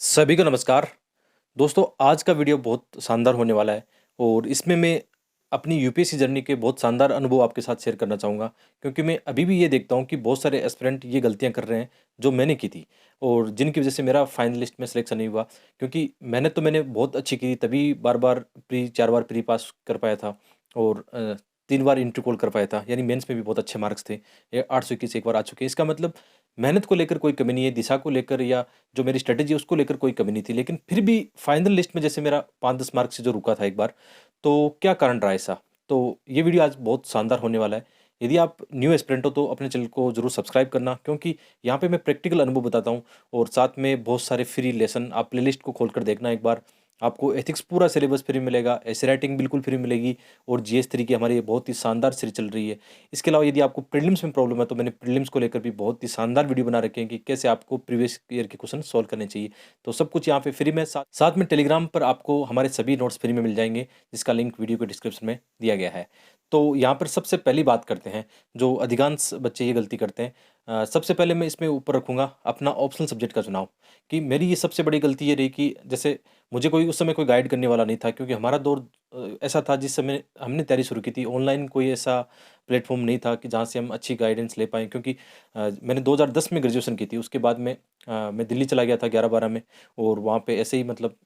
सभी को नमस्कार। दोस्तों, आज का वीडियो बहुत शानदार होने वाला है और इसमें मैं अपनी यूपीएससी जर्नी के बहुत शानदार अनुभव आपके साथ शेयर करना चाहूँगा, क्योंकि मैं अभी भी ये देखता हूँ कि बहुत सारे एस्पिरेंट ये गलतियाँ कर रहे हैं जो मैंने की थी और जिनकी वजह से मेरा फाइनल लिस्ट में सिलेक्शन नहीं हुआ। क्योंकि मैंने बहुत अच्छी की, तभी बार-बार प्री 4 बार प्री पास कर पाया था और 3 बार इंटर कॉल कर पाया था। यानी मेंस में भी बहुत अच्छे मार्क्स थे। ये 821 एक बार आ चुके हैं। इसका मतलब मेहनत को लेकर कोई कमी नहीं है, दिशा को लेकर या जो मेरी स्ट्रैटेजी है उसको लेकर कोई कमी नहीं थी। लेकिन फिर भी फाइनल लिस्ट में जैसे मेरा 5-10 मार्क्स से जो रुका था एक बार, तो क्या कारण रहा ऐसा? तो ये वीडियो आज बहुत शानदार होने वाला है। यदि आप न्यू एस्पिरेंट हो तो अपने चैनल को ज़रूर सब्सक्राइब करना, क्योंकि यहाँ पे मैं प्रैक्टिकल अनुभव बताता हूँ और साथ में बहुत सारे फ्री लेसन आप प्लेलिस्ट को खोलकर देखना एक बार। आपको एथिक्स पूरा सिलेबस फ्री मिलेगा, एसे राइटिंग बिल्कुल फ्री मिलेगी और जीएस 3 की हमारी बहुत ही शानदार सीरीज चल रही है। इसके अलावा यदि आपको प्रीलिम्स में प्रॉब्लम है तो मैंने प्रीलिम्स को लेकर भी बहुत ही शानदार वीडियो बना रखे हैं कि कैसे आपको प्रीवियस ईयर के क्वेश्चन सॉल्व करने चाहिए। तो सब कुछ यहाँ पे फ्री में, साथ में टेलीग्राम पर आपको हमारे सभी नोट्स फ्री में मिल जाएँगे, जिसका लिंक वीडियो के डिस्क्रिप्शन में दिया गया है। तो यहाँ पर सबसे पहली बात करते हैं, जो अधिकांश बच्चे ये गलती करते हैं। सबसे पहले मैं इसमें ऊपर रखूँगा अपना ऑप्शनल सब्जेक्ट का चुनाव, कि मेरी ये सबसे बड़ी गलती ये रही कि जैसे मुझे कोई उस समय कोई गाइड करने वाला नहीं था, क्योंकि हमारा दौर ऐसा था जिस समय हमने तैयारी शुरू की थी। ऑनलाइन कोई ऐसा प्लेटफ़ॉर्म नहीं था कि जहाँ से हम अच्छी गाइडेंस ले पाएँ, क्योंकि मैंने 2010 में ग्रेजुएशन की थी। उसके बाद मैं दिल्ली चला गया था 11-12 में और वहाँ पे ऐसे ही मतलब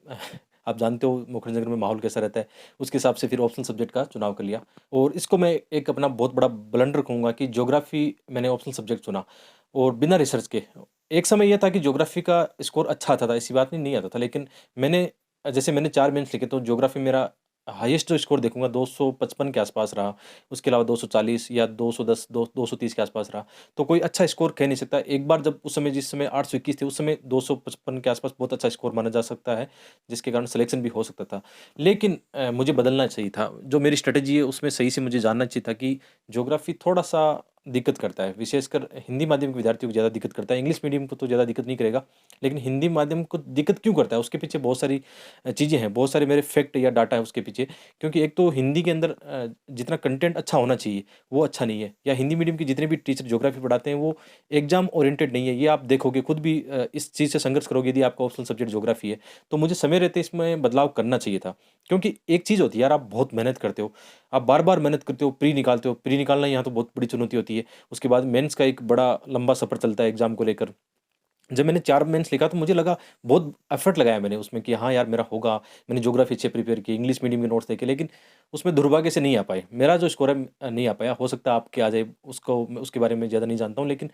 आप जानते हो मुखर्जी नगर में माहौल कैसा रहता है। उसके हिसाब से फिर ऑप्शनल सब्जेक्ट का चुनाव कर लिया और इसको मैं एक अपना बहुत बड़ा ब्लंडर कहूँगा कि ज्योग्राफ़ी मैंने ऑप्शनल सब्जेक्ट चुना और बिना रिसर्च के। एक समय ये था कि ज्योग्राफ़ी का स्कोर अच्छा आता था, ऐसी बात नहीं आता था, लेकिन मैंने जैसे मैंने 4 मेंस लिखे तो ज्योग्राफ़ी मेरा हाईएस्ट जो स्कोर देखूँगा 255 के आसपास रहा। उसके अलावा 240 या 210 230 के आसपास रहा। तो कोई अच्छा स्कोर कह नहीं सकता। एक बार जब उस समय जिस समय 821 थे, उस समय 255 के आसपास बहुत अच्छा स्कोर माना जा सकता है, जिसके कारण सिलेक्शन भी हो सकता था। लेकिन मुझे बदलना चाहिए था। जो मेरी स्ट्रैटेजी है उसमें सही से मुझे जानना चाहिए था कि ज्योग्राफ़ी थोड़ा-सा दिक्कत करता है, विशेषकर हिंदी माध्यम के विद्यार्थियों को ज़्यादा दिक्कत करता है। इंग्लिश मीडियम को तो ज़्यादा दिक्कत नहीं करेगा, लेकिन हिंदी माध्यम को दिक्कत क्यों करता है? उसके पीछे बहुत सारी चीज़ें हैं, बहुत सारे मेरे फैक्ट या डाटा है उसके पीछे। क्योंकि एक तो हिंदी के अंदर जितना कंटेंट अच्छा होना चाहिए, वो अच्छा नहीं है, या हिंदी मीडियम के जितने भी टीचर ज्योग्राफ़ी पढ़ाते हैं, वो एग्ज़ाम ओरिएंटेड नहीं है। ये आप देखोगे, खुद भी इस चीज़ से संघर्ष करोगे यदि आपका ऑप्शनल सब्जेक्ट ज्योग्राफ़ी है। तो मुझे समय रहते इसमें बदलाव करना चाहिए था, क्योंकि एक चीज़ होती है यार, आप बहुत मेहनत करते हो, आप बार-बार मेहनत करते हो, प्री निकालते हो, प्री निकालना यहाँ तो बहुत बड़ी चुनौती होती है। उसके बाद मेंस का एक बड़ा लंबा सफ़र चलता है एग्ज़ाम को लेकर। जब मैंने 4 मेंस लिखा तो मुझे लगा, बहुत एफर्ट लगाया मैंने उसमें कि हाँ यार मेरा होगा। मैंने ज्योग्राफी अच्छे प्रिपेयर की, इंग्लिश मीडियम के नोट्स देखे, लेकिन उसमें दुर्भाग्य से नहीं आ पाए। मेरा जो स्कोर है नहीं आ पाया। हो सकता है आपके आ जाए, उसको मैं उसके बारे में ज़्यादा नहीं जानता हूँ, लेकिन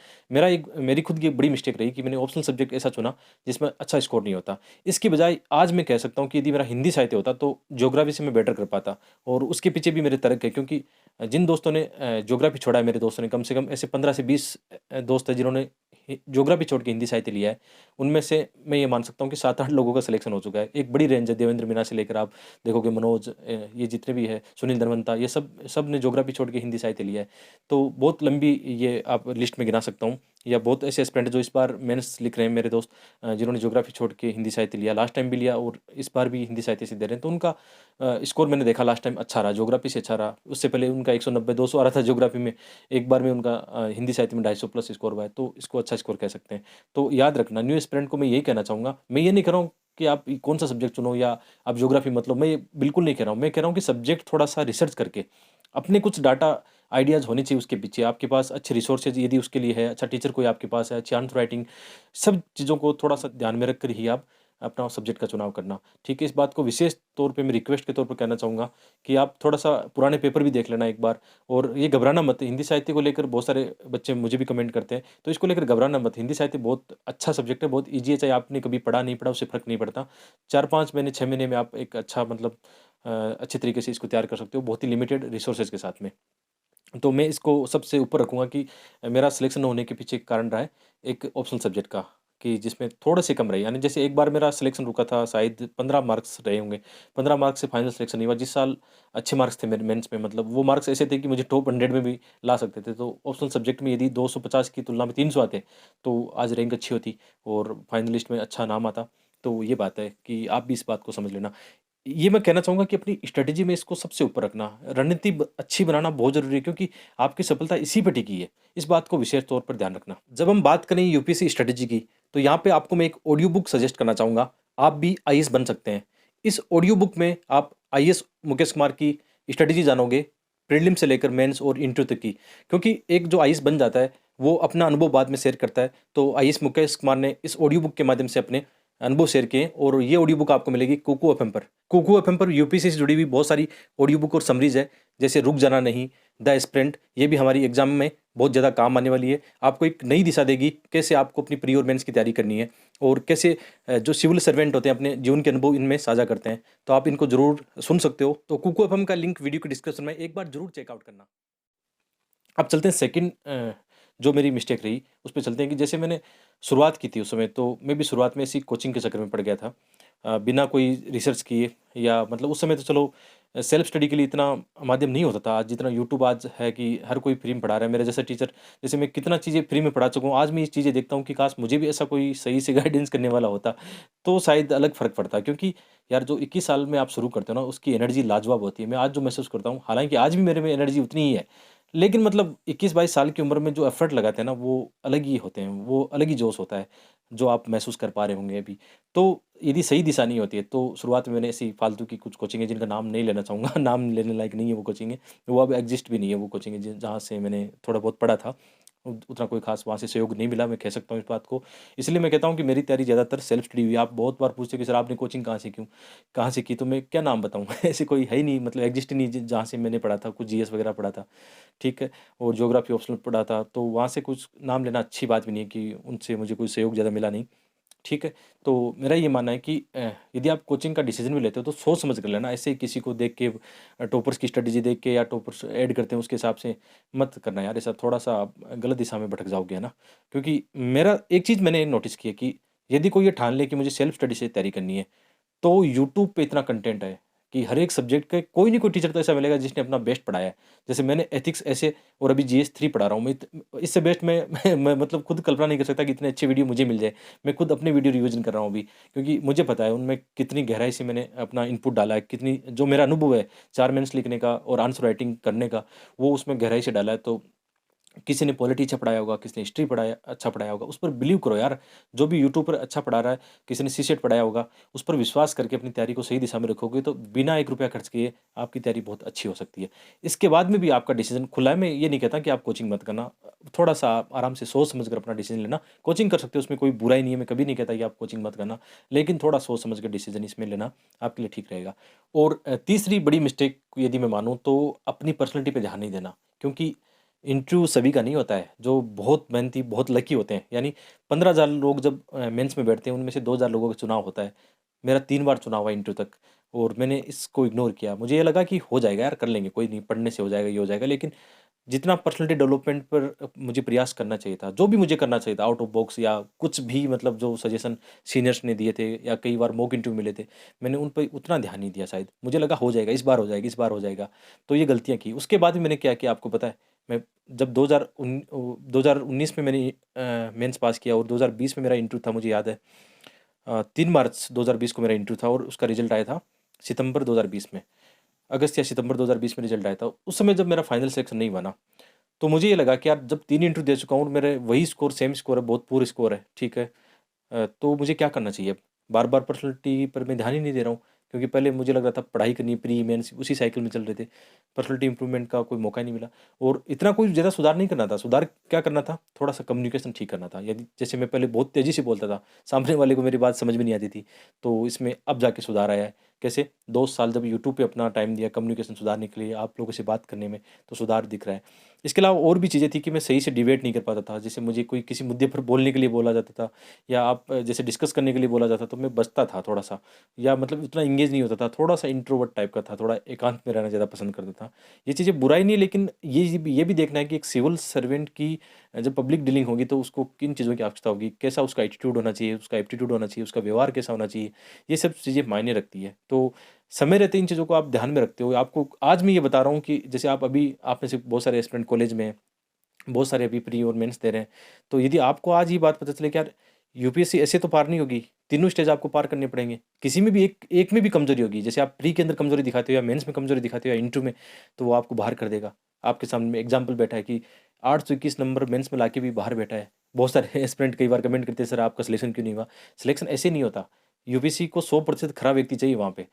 मेरी खुद की एक बड़ी मिस्टेक रही कि मैंने ऑप्शनल सब्जेक्ट ऐसा चुना जिसमें अच्छा स्कोर नहीं होता। इसकी बजाय आज मैं कह सकता हूँ कि यदि मेरा हिंदी साहित्य होता तो ज्योग्राफी से मैं बेटर कर पाता, और उसके पीछे भी मेरे तर्क है, क्योंकि जिन दोस्तों ने ज्योग्राफी छोड़ा है, मेरे दोस्तों ने कम से कम ऐसे 15 से 20 दोस्त हैं जिन्होंने ज्योग्राफी छोड़ के हिंदी साहित्य लिया है। उनमें से मैं ये मान सकता हूँ कि 7-8 लोगों का सिलेक्शन हो चुका है। एक बड़ी रेंज है, देवेंद्र मीना से लेकर आप देखोगे मनोज, ये जितने भी हैं, सुनील दरवंता, ये सब ने ज्योग्राफी छोड़ के हिंदी साहित्य लिया है। तो बहुत लंबी ये आप लिस्ट में गिना सकता हूँ, या बहुत ऐसे एस्पिरेंट जो इस बार मेंस लिख रहे हैं मेरे दोस्त, जिन्होंने ज्योग्राफी छोड़ के हिंदी साहित्य लिया, लास्ट टाइम भी लिया और इस बार भी हिंदी साहित्य से दे रहे हैं। तो उनका स्कोर मैंने देखा लास्ट टाइम अच्छा रहा, ज्योग्राफी से अच्छा रहा। उससे पहले उनका 190-200 आ रहा था ज्योग्राफी में, एक बार में उनका हिंदी साहित्य में 250 प्लस स्कोर हुआ है, तो इसको अच्छा स्कोर कह सकते हैं। तो याद रखना, न्यू एस्पिरेंट को मैं यही कहना चाहूँगा, मैं ये नहीं कह रहा हूँ कि आप कौन-सा सब्जेक्ट चुनो या आप ज्योग्राफी मत लो, मैं ये बिल्कुल नहीं कह रहा हूँ। मैं कह रहा हूँ कि सब्जेक्ट थोड़ा-सा रिसर्च करके, अपने कुछ डाटा आइडियाज़ होने चाहिए उसके पीछे, आपके पास अच्छे रिसोर्सेज़ यदि उसके लिए है, अच्छा टीचर कोई आपके पास है, अच्छी आंसर राइटिंग, सब चीज़ों को थोड़ा-सा ध्यान में रख कर ही आप अपना सब्जेक्ट का चुनाव करना। ठीक है? इस बात को विशेष तौर पे मैं रिक्वेस्ट के तौर पे कहना चाहूँगा कि आप थोड़ा-सा पुराने पेपर भी देख लेना एक बार, और ये घबराना मत। हिंदी साहित्य को लेकर बहुत सारे बच्चे मुझे भी कमेंट करते हैं, तो इसको लेकर घबराना मत। हिंदी साहित्य बहुत अच्छा सब्जेक्ट है, बहुत ईज़ी है, चाहे आपने कभी पढ़ा नहीं पढ़ा उससे फ़र्क नहीं पड़ता। 4-5 महीने, 6 महीने में आप एक अच्छा मतलब अच्छे तरीके से इसको तैयार कर सकते हो, बहुत ही लिमिटेड रिसोर्सेज़ के साथ में। तो मैं इसको सबसे ऊपर रखूँगा कि मेरा सिलेक्शन न होने के पीछे एक कारण रहा है, एक ऑप्शनल सब्जेक्ट का, कि जिसमें थोड़े से कम रहे। यानी जैसे एक बार मेरा सिलेक्शन रुका था, शायद 15 मार्क्स रहे होंगे। 15 मार्क्स से फाइनल सिलेक्शन नहीं हुआ। जिस साल अच्छे मार्क्स थे मेरे मेंस में, मतलब वो मार्क्स ऐसे थे कि मुझे टॉप 100 में भी ला सकते थे। तो ऑप्शनल सब्जेक्ट में यदि 250 की तुलना में 300 आते, तो आज रैंक अच्छी होती और फाइनल लिस्ट में अच्छा नाम आता। तो ये बात है कि आप भी इस बात को समझ लेना। ये मैं कहना चाहूँगा कि अपनी स्ट्रैटेजी में इसको सबसे ऊपर रखना। रणनीति अच्छी बनाना बहुत ज़रूरी है, क्योंकि आपकी सफलता इसी पे टिकी है। इस बात को विशेष तौर पर ध्यान रखना। जब हम बात करें यूपीएससी स्ट्रैटेजी की, तो यहाँ पे आपको मैं एक ऑडियो बुक सजेस्ट करना चाहूँगा। आप भी आईएएस बन सकते हैं। इस ऑडियो बुक में आप आईएएस मुकेश कुमार की स्ट्रैटेजी जानोगे, प्रीलिम से लेकर मेंस और इंटरव्यू तक की। क्योंकि एक जो आईएएस बन जाता है, वो अपना अनुभव बाद में शेयर करता है। तो आईएएस मुकेश कुमार ने इस ऑडियो बुक के माध्यम से अपने अनुभव शेयर किए, और ये ऑडियो बुक आपको मिलेगी कुकू एफएम पर। कुकू एफएम पर यूपीएससी से जुड़ी हुई बहुत सारी ऑडियो बुक और समरीज है, जैसे रुक जाना नहीं, द स्प्रिंट। ये भी हमारी एग्जाम में बहुत ज़्यादा काम आने वाली है। आपको एक नई दिशा देगी कैसे आपको अपनी प्री और मेंस की तैयारी करनी है, और कैसे जो सिविल सर्वेंट होते हैं अपने जीवन के अनुभव इनमें साझा करते हैं। तो आप इनको जरूर सुन सकते हो। तो कुकू एफएम का लिंक वीडियो के डिस्क्रिप्शन में एक बार जरूर चेकआउट करना। अब चलते हैं सेकंड, जो मेरी मिस्टेक रही उस पे चलते हैं। कि जैसे मैंने शुरुआत की थी उस समय, तो मैं भी शुरुआत में इसी कोचिंग के चक्कर में पड़ गया था, बिना कोई रिसर्च किए। या मतलब उस समय तो चलो सेल्फ स्टडी के लिए इतना माध्यम नहीं होता था आज जितना यूट्यूब आज है, कि हर कोई फ्री में पढ़ा रहा है। मेरा जैसा टीचर, जैसे मैं कितना चीज़ें फ्री में पढ़ा चुका हूँ, आज मैं ये चीज़ें देखता हूँ कि काश मुझे भी ऐसा कोई सही से गाइडेंस करने वाला होता, तो शायद अलग फ़र्क पड़ता। क्योंकि यार जो 21 साल में आप शुरू करते हो ना, उसकी एनर्जी लाजवाब होती है। मैं आज जो महसूस करता हूँ, हालाँकि आज भी मेरे में एनर्जी उतनी ही है, लेकिन मतलब 21-22 साल की उम्र में जो एफ़र्ट लगाते हैं ना, वो अलग ही होते हैं, वो अलग ही जोश होता है, जो आप महसूस कर पा रहे होंगे अभी। तो यदि सही दिशा नहीं होती है, तो शुरुआत में मैंने ऐसी फालतू की कुछ कोचिंग है जिनका नाम नहीं लेना चाहूँगा, नाम लेने लायक नहीं है वो कोचिंग है। वो अब एग्ज़िस्ट भी नहीं है वो कोचिंग है, जहाँ से मैंने थोड़ा बहुत पढ़ा था। उतना कोई ख़ास वहाँ से सहयोग नहीं मिला, मैं कह सकता हूँ इस बात को। इसलिए मैं कहता हूँ कि मेरी तैयारी ज़्यादातर सेल्फ स्टडी हुई है। आप बहुत बार पूछते हो कि सर आपने कोचिंग कहाँ से की? तो मैं क्या नाम बताऊँ? ऐसे कोई है ही नहीं, मतलब एग्ज़िस्ट ही नहीं जहाँ से मैंने पढ़ा था, कुछ जीएस वगैरह पढ़ा था। ठीक है? और ज्योग्राफ़ी ऑप्शनल पढ़ा था, तो वहाँ से कुछ नाम लेना अच्छी बात भी नहीं है कि उनसे मुझे कोई सहयोग ज़्यादा मिला नहीं। ठीक है? तो मेरा ये मानना है कि यदि आप कोचिंग का डिसीज़न भी लेते हो तो सोच समझ कर लेना। ऐसे ही किसी को देख के टॉपर्स की स्ट्रैटेजी देख के, या टॉपर्स ऐड करते हैं उसके हिसाब से मत करना यार, ऐसा थोड़ा-सा आप गलत दिशा में भटक जाओगे, है ना? क्योंकि मेरा एक चीज़ मैंने नोटिस की है कि यदि कोई ये ठान ले कि मुझे सेल्फ स्टडी से तैयारी करनी है, तो यूट्यूब पे इतना कंटेंट है कि हर एक सब्जेक्ट का कोई नहीं कोई टीचर तो ऐसा मिलेगा जिसने अपना बेस्ट पढ़ाया है। जैसे मैंने एथिक्स ऐसे और अभी जीएस 3 पढ़ा रहा हूँ। मैं इससे बेस्ट मैं मतलब खुद कल्पना नहीं कर सकता कि इतने अच्छे वीडियो मुझे मिल जाए। मैं खुद अपने वीडियो रिवीजन कर रहा हूँ अभी, क्योंकि मुझे पता है उनमें कितनी गहराई से मैंने अपना इनपुट डाला है, कितनी जो मेरा अनुभव है 4 मिनट्स लिखने का और आंसर राइटिंग करने का, वो उसमें गहराई से डाला है। तो किसी ने पॉलिटी अच्छा पढ़ाया होगा, किसी ने हिस्ट्री पढ़ाया अच्छा पढ़ाया होगा, उस पर बिलीव करो यार। जो भी यूट्यूब पर अच्छा पढ़ा रहा है, किसी ने सीसेट पढ़ाया होगा, उस पर विश्वास करके अपनी तैयारी को सही दिशा में रखोगे, तो बिना ₹1 खर्च किए आपकी तैयारी बहुत अच्छी हो सकती है। इसके बाद में भी आपका डिसीज़न खुला है, मैं ये नहीं कहता कि आप कोचिंग मत करना। थोड़ा-सा आप आराम से सोच समझ कर अपना डिसीज़न लेना। कोचिंग कर सकते हो, उसमें कोई बुराई नहीं है, मैं कभी नहीं कहता कि आप कोचिंग मत करना, लेकिन थोड़ा सोच समझ कर डिसीज़न इसमें लेना आपके लिए ठीक रहेगा। और तीसरी बड़ी मिस्टेक यदि मैं मानूँ, तो अपनी पर्सनैलिटी पे ध्यान नहीं देना। क्योंकि इंटरव्यू सभी का नहीं होता है, जो बहुत मेहनती, बहुत लकी होते हैं। यानी 15,000 लोग जब मेंस में बैठते हैं, उनमें से 2,000 लोगों का चुनाव होता है। मेरा 3 बार चुनाव हुआ इंटरव्यू तक, और मैंने इसको इग्नोर किया। मुझे ये लगा कि हो जाएगा यार, कर लेंगे, कोई नहीं, पढ़ने से हो जाएगा, ये हो जाएगा। लेकिन जितना पर्सनैलिटी डेवलपमेंट पर मुझे प्रयास करना चाहिए था, जो भी मुझे करना चाहिए था आउट ऑफ बॉक्स, या कुछ भी मतलब जो सजेशन सीनियर्स ने दिए थे, या कई बार मॉक इंटरव्यू मिले थे, मैंने उन पे उतना ध्यान नहीं दिया शायद। मुझे लगा हो जाएगा, इस बार हो जाएगा, इस बार हो जाएगा। तो ये गलतियाँ की। उसके बाद भी मैंने क्या किया आपको पता है? मैं जब 2019 में मैंने मेंस पास किया, और 2020 में मेरा इंटरव्यू था, मुझे याद है। 3 मार्च 2020 को मेरा इंटरव्यू था, और उसका रिज़ल्ट आया था सितंबर 2020 में। अगस्त या सितंबर 2020 में रिज़ल्ट आया था। उस समय जब मेरा फाइनल सिलेक्शन नहीं बना, तो मुझे ये लगा कि यार जब 3 इंटरव्यू दे चुका हूँ और मेरे वही स्कोर, सेम स्कोर है, बहुत पुअर स्कोर है, ठीक है। तो मुझे क्या करना चाहिए अब? बार-बार पर्सनैलिटी पर मैं ध्यान ही नहीं दे रहा हूँ, क्योंकि पहले मुझे लग रहा था पढ़ाई करनी है, प्री, मेंस उसी साइकिल में चल रहे थे। पर्सनैलिटी इम्प्रूवमेंट का कोई मौका ही नहीं मिला, और इतना कोई ज़्यादा सुधार नहीं करना था। सुधार क्या करना था? थोड़ा-सा कम्युनिकेशन ठीक करना था। यदि जैसे मैं पहले बहुत तेज़ी से बोलता था, सामने वाले को मेरी बात समझ में नहीं आती थी, तो इसमें अब जाके सुधार आया है। कैसे? 2 साल जब यूट्यूब पे अपना टाइम दिया कम्युनिकेशन सुधारने के लिए, आप लोगों से बात करने में, तो सुधार दिख रहा है। इसके अलावा और भी चीज़ें थी कि मैं सही से डिबेट नहीं कर पाता था। जैसे मुझे कोई किसी मुद्दे पर बोलने के लिए बोला जाता था, या आप जैसे डिस्कस करने के लिए बोला जाता, तो मैं बचता था थोड़ा-सा, या मतलब उतना एंगेज नहीं होता था, थोड़ा-सा इंट्रोवर्ट टाइप का था, थोड़ा एकांत में रहना ज़्यादा पसंद करता था। ये चीज़ें बुराई नहीं है, लेकिन ये भी देखना है कि एक सिविल सर्वेंट की जब पब्लिक डीलिंग होगी, तो उसको किन चीज़ों की आवश्यकता होगी, कैसा उसका एटीट्यूड होना चाहिए, उसका एप्टीट्यूड होना चाहिए, उसका व्यवहार कैसा होना चाहिए, ये सब चीज़ें मायने रखती है। तो समय रहते इन चीज़ों को आप ध्यान में रखते हो। आपको आज मैं ये बता रहा हूँ कि जैसे आप में से बहुत सारे एस्पिरेंट कॉलेज में हैं, बहुत सारे अभी प्री और मेंस दे रहे हैं। तो यदि आपको आज ये बात पता चले कि यार यूपीएससी ऐसे तो पार नहीं होगी, तीनों स्टेज आपको पार करने पड़ेंगे। किसी में भी एक में भी कमज़ोरी होगी, जैसे आप प्री के अंदर कमज़ोरी दिखाते हो या मेंस में कमज़ोरी दिखाते हो या इंटरव्यू में, तो वो आपको बाहर कर देगा। आपके सामने एग्ज़ाम्पल बैठा है कि 821 नंबर मेंस में लाके भी बाहर बैठा है। बहुत सारे एस्पिरेंट कई बार कमेंट करते हैं, सर आपका सिलेक्शन क्यों नहीं हुआ? सिलेक्शन ऐसे नहीं होता। यूपीएससी को 100% खरा व्यक्ति चाहिए वहाँ पे,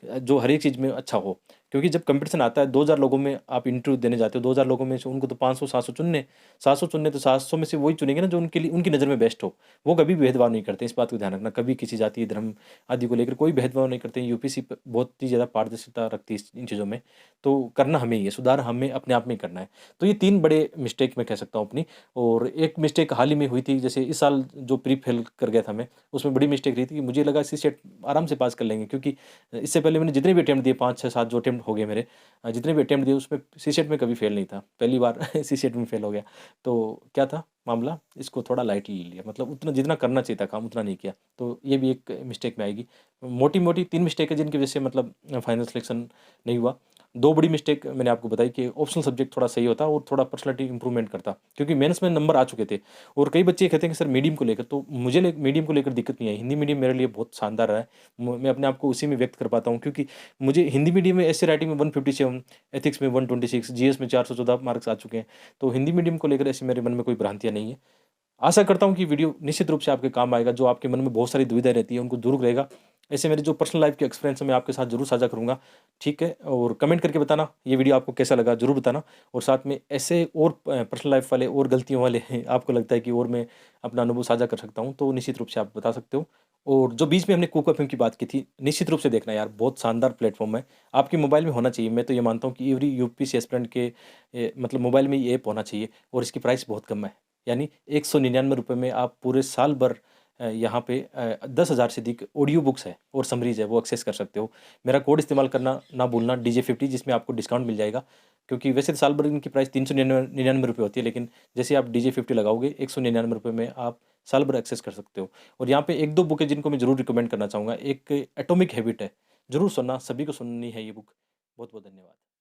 जो हर एक चीज़ में अच्छा हो। क्योंकि जब कॉम्पिटिशन आता है 2000 लोगों में आप इंटरव्यू देने जाते हो, 2000 लोगों में से उनको तो 500-700 चुनने, 700 चुनने तो 700 में से वही चुनेंगे ना जो उनके लिए उनकी नज़र में बेस्ट हो। वो कभी भेदभाव नहीं करते, इस बात को ध्यान रखना। कभी किसी जाति, धर्म आदि को लेकर कोई भेदभाव नहीं करते हैं। यूपीएससी प बहुत ही ज़्यादा पारदर्शिता रखती है इन चीज़ों में। तो करना हमें ही है, सुधार हमें अपने आप में ही करना है। तो ये 3 बड़े मिस्टेक मैं कह सकता हूँ अपनी। और एक मिस्टेक हाल ही में हुई थी, जैसे इस साल जो प्री फेल कर गया था मैं, उसमें बड़ी मिस्टेक रही थी कि मुझे लगा सीसेट आराम से पास कर लेंगे, क्योंकि इससे पहले मैंने जितने भी अटेम्प्ट दिए 5, 6, 7 जो अटेम्प्ट हो गए मेरे, जितने भी अटेम्प्ट दिए उसमें सीसेट में कभी फेल नहीं था। पहली बार सीसेट में फेल हो गया। तो क्या था मामला, इसको थोड़ा लाइटली ले लिया, मतलब उतना जितना करना चाहिए था काम उतना नहीं किया। तो ये भी एक मिस्टेक में आएगी। मोटी-मोटी 3 मिस्टेक है जिनकी वजह से मतलब फाइनल सिलेक्शन नहीं हुआ। 2 बड़ी मिस्टेक मैंने आपको बताई कि ऑप्शनल सब्जेक्ट थोड़ा सही होता और थोड़ा पर्सनैलिटी इंप्रूवमेंट करता, क्योंकि मेंस में नंबर आ चुके थे। और कई बच्चे कहते हैं कि सर मीडियम को लेकर, तो मुझे मीडियम को लेकर दिक्कत नहीं आई। हिंदी मीडियम मेरे लिए बहुत शानदार रहा है। मैं अपने आप को उसी में व्यक्त कर पाता हूँ, क्योंकि मुझे हिंदी मीडियम में ऐसे राइटिंग में 157, एथिक्स में 126, जीएस में 414 मार्क्स आ चुके हैं। तो हिंदी मीडियम को लेकर ऐसी मेरे मन में कोई भ्रांतियाँ नहीं है। आशा करता हूँ कि वीडियो निश्चित रूप से आपके काम आएगा, जो आपके मन में बहुत सारी दुविधाएँ रहती हैं, उनको दूर रहेगा। ऐसे मेरे जो पर्सनल लाइफ़ के एक्सपीरियंस है, मैं आपके साथ ज़रूर साझा करूँगा, ठीक है? और कमेंट करके बताना, ये वीडियो आपको कैसा लगा, ज़रूर बताना। और साथ में ऐसे और पर्सनल लाइफ़ वाले और गलतियों वाले आपको लगता है कि और मैं अपना अनुभव साझा कर सकता हूँ, तो निश्चित रूप से आप बता सकते हो। और जो बीच में हमने कुक एफएम की बात की थी, निश्चित रूप से देखना यार, बहुत शानदार प्लेटफ़ॉर्म है। आपके मोबाइल में होना चाहिए, मैं तो ये मानता हूँ कि एवरी यूपीएससी एस्पिरेंट के मतलब मोबाइल में ये ऐप होना चाहिए, और इसकी प्राइस बहुत कम है। यानी ₹199 में आप पूरे साल भर यहाँ पे 10,000 से अधिक ऑडियो बुक्स है और समरीज़ है, वो एक्सेस कर सकते हो। मेरा कोड इस्तेमाल करना ना भूलना, DJ50, जिसमें आपको डिस्काउंट मिल जाएगा। क्योंकि वैसे तो साल भर इनकी प्राइस ₹399 होती है, लेकिन जैसे आप DJ50 लगाओगे, ₹199 में आप साल भर एक्सेस कर सकते हो। और यहाँ पे 1-2 बुक है जिनको मैं ज़रूर रिकमेंड करना चाहूँगा। एक एटॉमिक हैबिट है, ज़रूर सुनना, सभी को सुननी है ये बुक। बहुत-बहुत धन्यवाद।